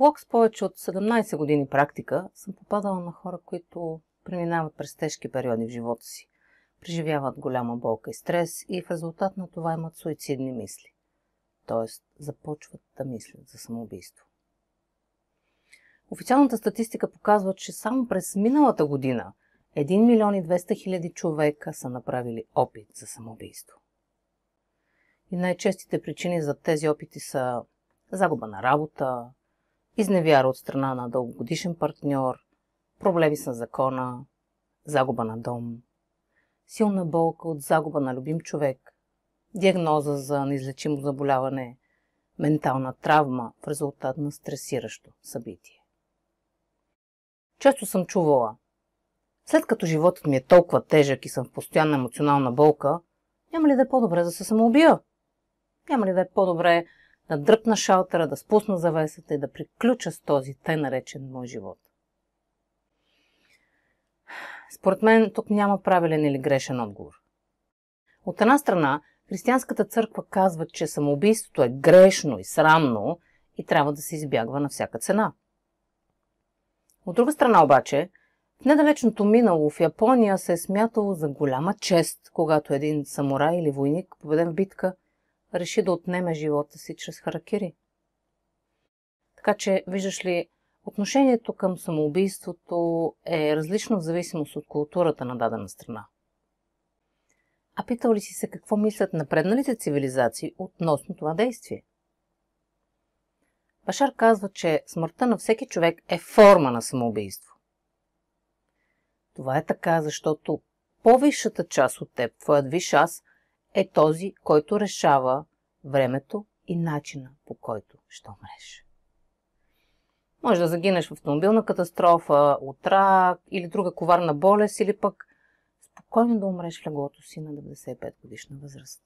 психолог с повече от 17 години практика съм попадала на хора, които преминават през тежки периоди в живота си, преживяват голяма болка и стрес и в резултат на това имат суицидни мисли. Т.е. започват да мислят за самоубийство. Официалната статистика показва, че само през миналата година 1 милион и 200 хиляди човека са направили опит за самоубийство. И най-честите причини за тези опити са загуба на работа, изневяра от страна на дългогодишен партньор, проблеми с закона, загуба на дом, силна болка от загуба на любим човек, диагноза за неизлечимо заболяване, ментална травма в резултат на стресиращо събитие. Често съм чувала: след като животът ми е толкова тежък и съм в постоянна емоционална болка, няма ли да е по-добре да се самоубия? Няма ли да е по-добре да дръпна шалтера, да спусна завесата и да приключа с този тъй наречен мой живот? Според мен тук няма правилен или грешен отговор. От една страна, християнската църква казва, че самоубийството е грешно и срамно и трябва да се избягва на всяка цена. От друга страна обаче, в недалечното минало в Япония се е смятало за голяма чест, когато един самурай или войник, победен в битка, реши да отнеме живота си чрез харакири. Така че, виждаш ли, отношението към самоубийството е различно в зависимост от културата на дадена страна. А питал ли си се какво мислят напредналите цивилизации относно това действие? Башар казва, че смъртта на всеки човек е форма на самоубийство. Това е така, защото по-висшата част от теб, твоят висш аз, е този, който решава времето и начина, по който ще умреш. Може да загинеш в автомобилна катастрофа, от рак или друга коварна болест, или пък спокойно да умреш в леглото си на 95 годишна възраст.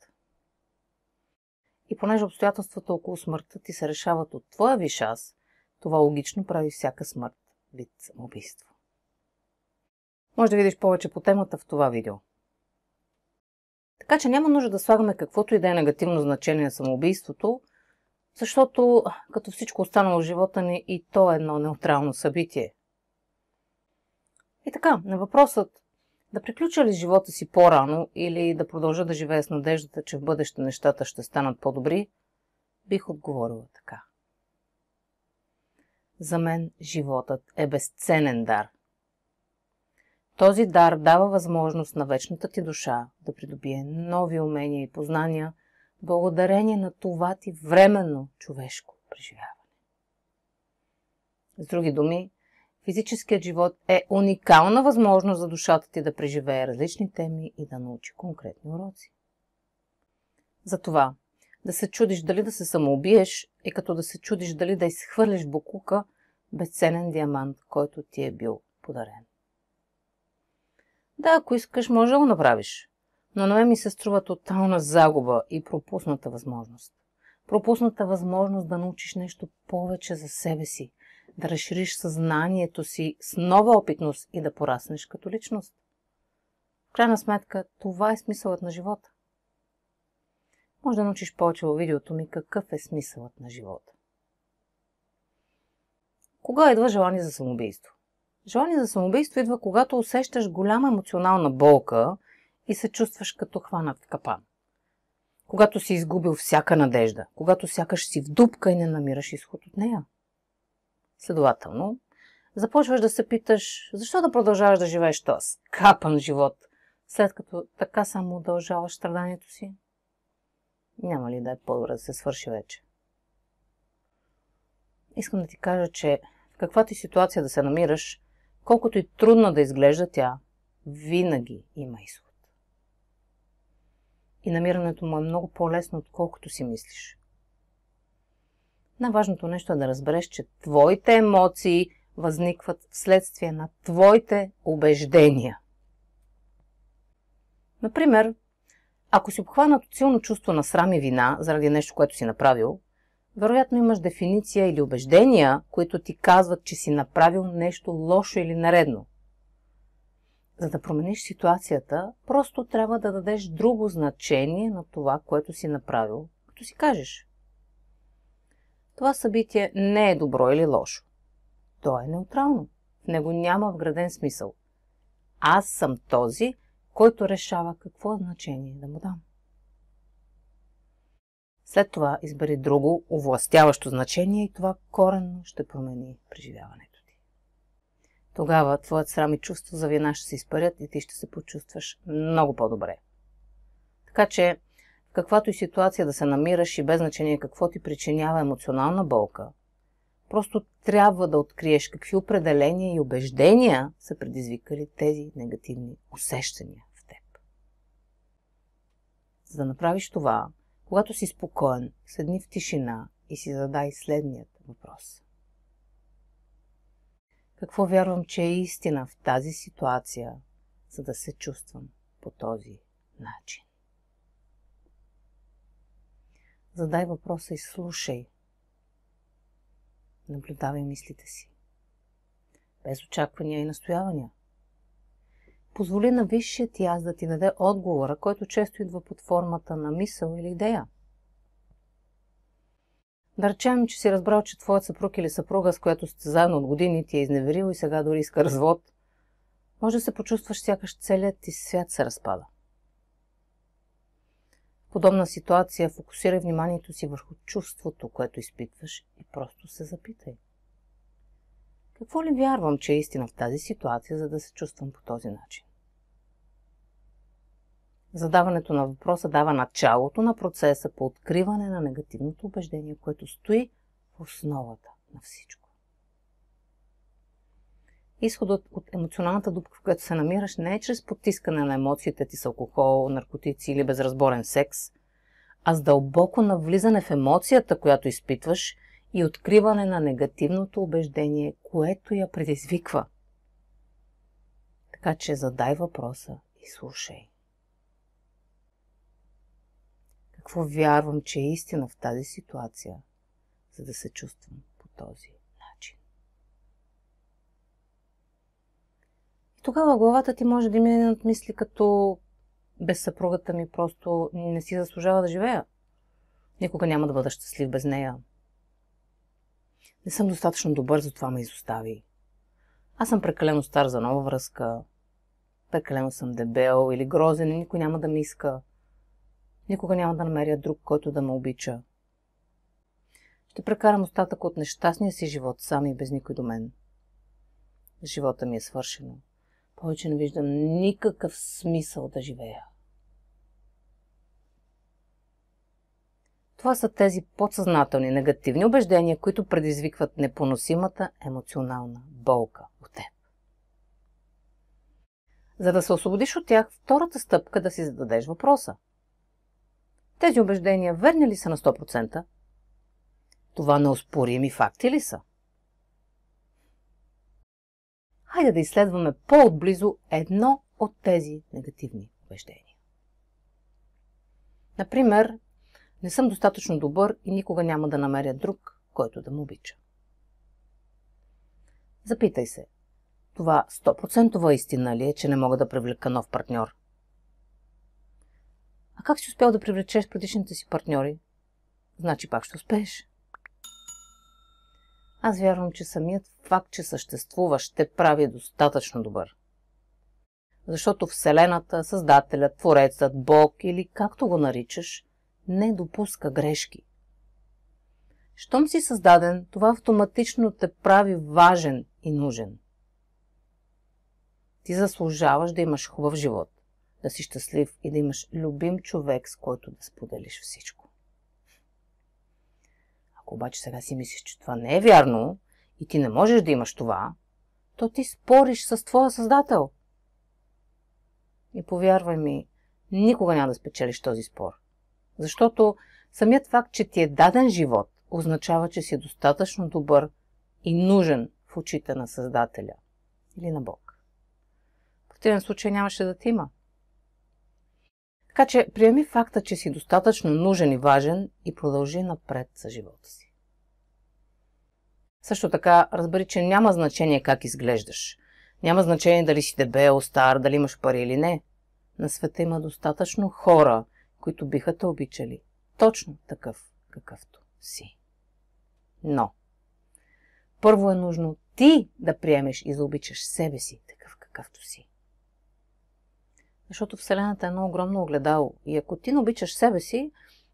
И понеже обстоятелствата около смъртта ти се решават от твоя висш аз, това логично прави всяка смърт вид самоубийство. Може да видиш повече по темата в това видео. Така че няма нужда да слагаме каквото и да е негативно значение на самоубийството, защото като всичко останало в живота ни и то е едно неутрално събитие. И така, на въпросът да приключа ли живота си по-рано или да продължа да живея с надеждата, че в бъдеще нещата ще станат по-добри, бих отговорила така. За мен животът е безценен дар. Този дар дава възможност на вечната ти душа да придобие нови умения и познания, благодарение на това ти временно човешко преживяване. С други думи, физическият живот е уникална възможност за душата ти да преживее различни теми и да научи конкретни уроци. Затова да се чудиш дали да се самоубиеш е като да се чудиш дали да изхвърлиш боклука безценен диамант, който ти е бил подарен. Да, ако искаш, може да го направиш, но на мен ми се струва тотална загуба и пропусната възможност. Пропусната възможност да научиш нещо повече за себе си, да разшириш съзнанието си с нова опитност и да пораснеш като личност. В крайна сметка, това е смисълът на живота. Може да научиш повече във видеото ми какъв е смисълът на живота. Кога идва желание за самоубийство? Желание за самоубийство идва, когато усещаш голяма емоционална болка и се чувстваш като хванат в капан. Когато си изгубил всяка надежда, когато сякаш си в дупка и не намираш изход от нея. Следователно, започваш да се питаш, защо да продължаваш да живееш този скапан живот, след като така само удължаваш страданието си? Няма ли да е по-добре да се свърши вече? Искам да ти кажа, че в каквато и ситуация да се намираш, колкото и трудно да изглежда тя, винаги има изход. И намирането му е много по-лесно, отколкото си мислиш. Най-важното нещо е да разбереш, че твоите емоции възникват вследствие на твоите убеждения. Например, ако си обхванат от силно чувство на срам и вина заради нещо, което си направил, вероятно имаш дефиниция или убеждения, които ти казват, че си направил нещо лошо или нередно. За да промениш ситуацията, просто трябва да дадеш друго значение на това, което си направил, като си кажеш: Това събитие не е добро или лошо. То е неутрално. В него няма вграден смисъл. Аз съм този, който решава какво значение да му дам. След това избери друго, овластяващо значение и това коренно ще промени преживяването ти. Тогава твоят срам и чувство за вина ще се изпарят и ти ще се почувстваш много по-добре. Така че, в каквато и ситуация да се намираш и без значение какво ти причинява емоционална болка, просто трябва да откриеш какви определения и убеждения са предизвикали тези негативни усещания в теб. За да направиш това, когато си спокоен, седни в тишина и си задай следният въпрос. Какво вярвам, че е истина в тази ситуация, за да се чувствам по този начин? Задай въпроса и слушай. Наблюдавай мислите си. Без очаквания и настоявания. Позволи на висшия ти аз да ти даде отговора, който често идва под формата на мисъл или идея. Да речем, че си разбрал, че твоят съпруг или съпруга, с която сте заедно от години, ти е изневерил и сега дори иска развод, може да се почувстваш, сякаш целият ти свят се разпада. В подобна ситуация фокусирай вниманието си върху чувството, което изпитваш и просто се запитай. Какво ли вярвам, че е истина в тази ситуация, за да се чувствам по този начин? Задаването на въпроса дава началото на процеса по откриване на негативното убеждение, което стои в основата на всичко. Изходът от емоционалната дупка, в която се намираш, не е чрез потискане на емоциите ти с алкохол, наркотици или безразборен секс, а с дълбоко навлизане в емоцията, която изпитваш, и откриване на негативното убеждение, което я предизвиква. Така че задай въпроса и слушай. Какво вярвам, че е истина в тази ситуация, за да се чувствам по този начин? И тогава главата ти може да мине над мисли като без съпругата ми просто не си заслужава да живея. Никога няма да бъда щастлив без нея. Не съм достатъчно добър, затова ме изостави. Аз съм прекалено стар за нова връзка. Прекалено съм дебел или грозен и никой няма да ме иска. Никога няма да намеря друг, който да ме обича. Ще прекарам остатък от нещастния си живот сам и без никой до мен. Живота ми е свършено. Повече не виждам никакъв смисъл да живея. Това са тези подсъзнателни негативни убеждения, които предизвикват непоносимата емоционална болка от теб. За да се освободиш от тях, втората стъпка е да си зададеш въпроса. Тези убеждения верни ли са на 100%? Това неоспорими факти ли са? Хайде да изследваме по-отблизо едно от тези негативни убеждения. Например, не съм достатъчно добър и никога няма да намеря друг, който да ме обича. Запитай се, това 100% истина ли е, че не мога да привлека нов партньор? А как си успял да привлечеш предишните си партньори? Значи пак ще успееш. Аз вярвам, че самият факт, че съществуваш, те прави достатъчно добър. Защото Вселената, Създателят, Творецът, Бог или както го наричаш, не допуска грешки. Щом си създаден, това автоматично те прави важен и нужен. Ти заслужаваш да имаш хубав живот, да си щастлив и да имаш любим човек, с който да споделиш всичко. Ако обаче сега си мислиш, че това не е вярно и ти не можеш да имаш това, то ти спориш с твоя Създател. И повярвай ми, никога няма да спечелиш този спор. Защото самият факт, че ти е даден живот, означава, че си достатъчно добър и нужен в очите на Създателя или на Бог. В противен случай нямаше да ти има. Така че приеми факта, че си достатъчно нужен и важен и продължи напред за живота си. Също така разбери, че няма значение как изглеждаш. Няма значение дали си дебел, стар, дали имаш пари или не. На света има достатъчно хора, които биха те обичали. Точно такъв, какъвто си. Но първо е нужно ти да приемеш и заобичаш себе си, такъв какъвто си. Защото Вселената е едно огромно огледало и ако ти не обичаш себе си,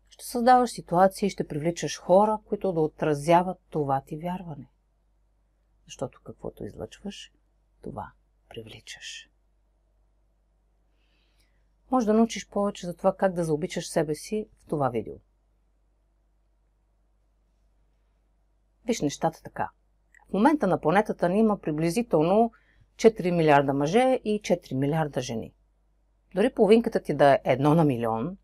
ще създаваш ситуации, ще привличаш хора, които да отразяват това ти вярване. Защото каквото излъчваш, това привличаш. Може да научиш повече за това как да заобичаш себе си в това видео. Виж нещата така. В момента на планетата ни има приблизително 4 милиарда мъже и 4 милиарда жени. Дори половинката ти да е 1 на милион,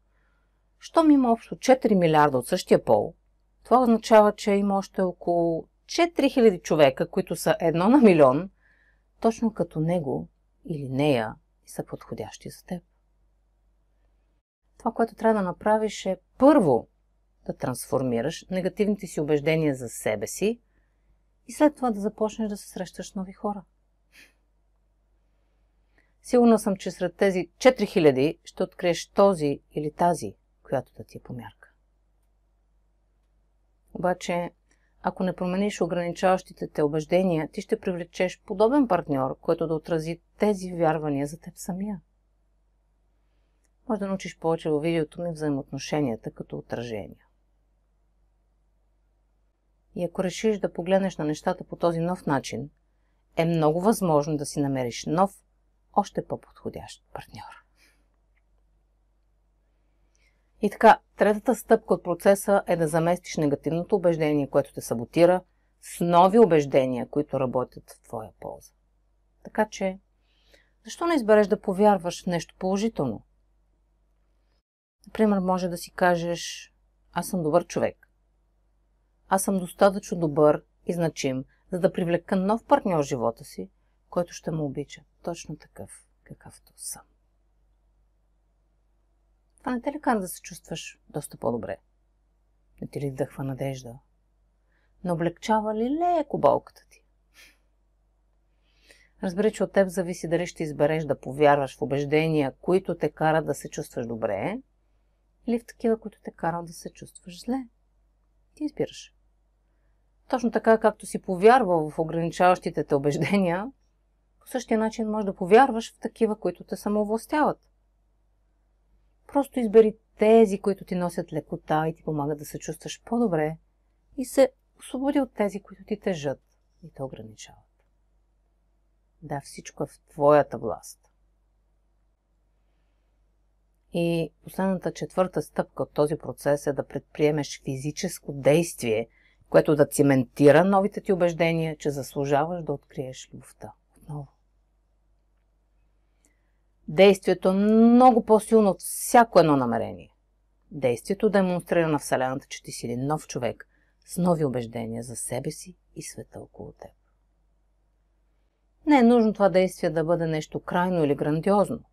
щом има общо 4 милиарда от същия пол, това означава, че има още около 4000 човека, които са 1 на милион, точно като него или нея и са подходящи за теб. Това, което трябва да направиш е първо да трансформираш негативните си убеждения за себе си и след това да започнеш да се срещаш с нови хора. Сигурна съм, че сред тези 4000 ще откриеш този или тази, която да ти е по мярка. Обаче, ако не промениш ограничаващите те убеждения, ти ще привлечеш подобен партньор, който да отрази тези вярвания за теб самия. Може да научиш повече във видеото ми взаимоотношенията като отражения. И ако решиш да погледнеш на нещата по този нов начин, е много възможно да си намериш нов, още по-подходящ партньор. И така, третата стъпка от процеса е да заместиш негативното убеждение, което те саботира, с нови убеждения, които работят в твоя полза. Така че, защо не избереш да повярваш в нещо положително? Например, може да си кажеш: аз съм добър човек. Аз съм достатъчно добър и значим, за да привлека нов партньор в живота си, който ще му обича точно такъв, какъвто съм. Това не те ли кара да се чувстваш доста по-добре? Не ти ли вдъхва надежда? Не облегчава ли леко болката ти? Разбери, че от теб зависи дали ще избереш да повярваш в убеждения, които те карат да се чувстваш добре, или в такива, които те карат да се чувстваш зле. Ти избираш. Точно така, както си повярвал в ограничаващите те убеждения, по същия начин можеш да повярваш в такива, които те самовластяват. Просто избери тези, които ти носят лекота и ти помагат да се чувстваш по-добре, и се освободи от тези, които ти тежат и те ограничават. Да, всичко е в твоята власт. И последната четвърта стъпка от този процес е да предприемеш физическо действие, което да циментира новите ти убеждения, че заслужаваш да откриеш любовта отново. Действието е много по-силно от всяко едно намерение. Действието демонстрира на Вселената, че ти си един нов човек с нови убеждения за себе си и света около теб. Не е нужно това действие да бъде нещо крайно или грандиозно.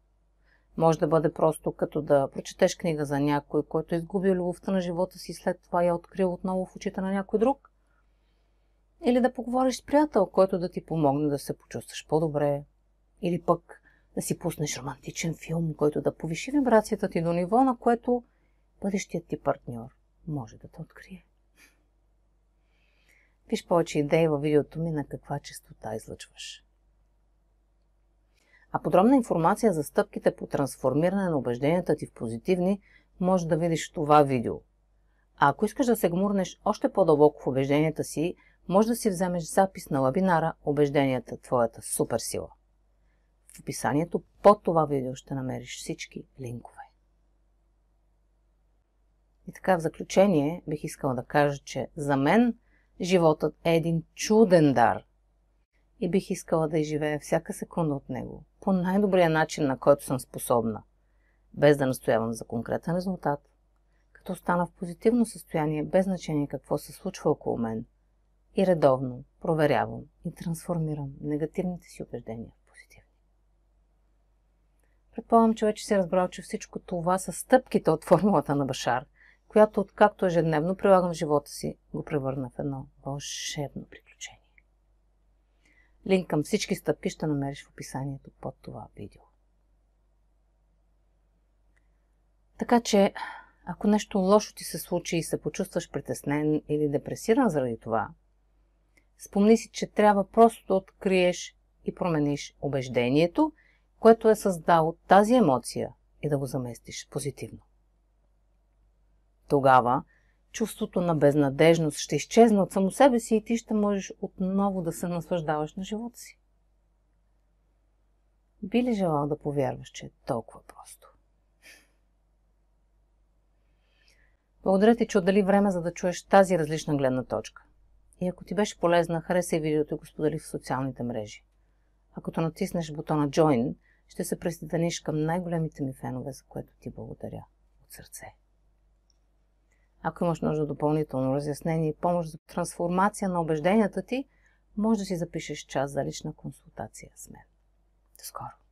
Може да бъде просто като да прочетеш книга за някой, който е изгубил любовта на живота си и след това я открил отново в очите на някой друг. Или да поговориш с приятел, който да ти помогне да се почувстваш по-добре. Или пък да си пуснеш романтичен филм, който да повиши вибрацията ти до ниво, на което бъдещият ти партньор може да те открие. Виж повече идеи във видеото ми на каква честота излъчваш. А подробна информация за стъпките по трансформиране на убежденията ти в позитивни може да видиш в това видео. А ако искаш да се гмурнеш още по-дълбоко в убежденията си, може да си вземеш запис на вебинара "Убежденията – твоята суперсила". В описанието под това видео ще намериш всички линкове. И така, в заключение бих искала да кажа, че за мен животът е един чуден дар и бих искала да изживея всяка секунда от него по най-добрия начин, на който съм способна, без да настоявам за конкретен резултат, като остана в позитивно състояние, без значение какво се случва около мен, и редовно проверявам и трансформирам негативните си убеждения в позитивни. Предполагам, че вече си разбрал, че всичко това са стъпките от формулата на Башар, която, откакто ежедневно прилагам в живота си, го превърна в едно вълшебно приключение. Линк към всички стъпки ще намериш в описанието под това видео. Така че, Ако нещо лошо ти се случи и се почувстваш притеснен или депресиран заради това, спомни си, че трябва просто да откриеш и промениш убеждението, което е създало тази емоция, и да го заместиш позитивно. Тогава чувството на безнадежност ще изчезне от само себе си и ти ще можеш отново да се наслаждаваш на живота си. Би ли желал да повярваш, че е толкова просто? Благодаря ти, че отдели време, за да чуеш тази различна гледна точка. И ако ти беше полезна, харесай видеото и го сподели в социалните мрежи. А като натиснеш бутона Join, ще се присъединиш към най-големите ми фенове, за което ти благодаря от сърце. Ако имаш нужда допълнително разяснение и помощ за трансформация на убежденията ти, може да си запишеш час за лична консултация с мен. До скоро!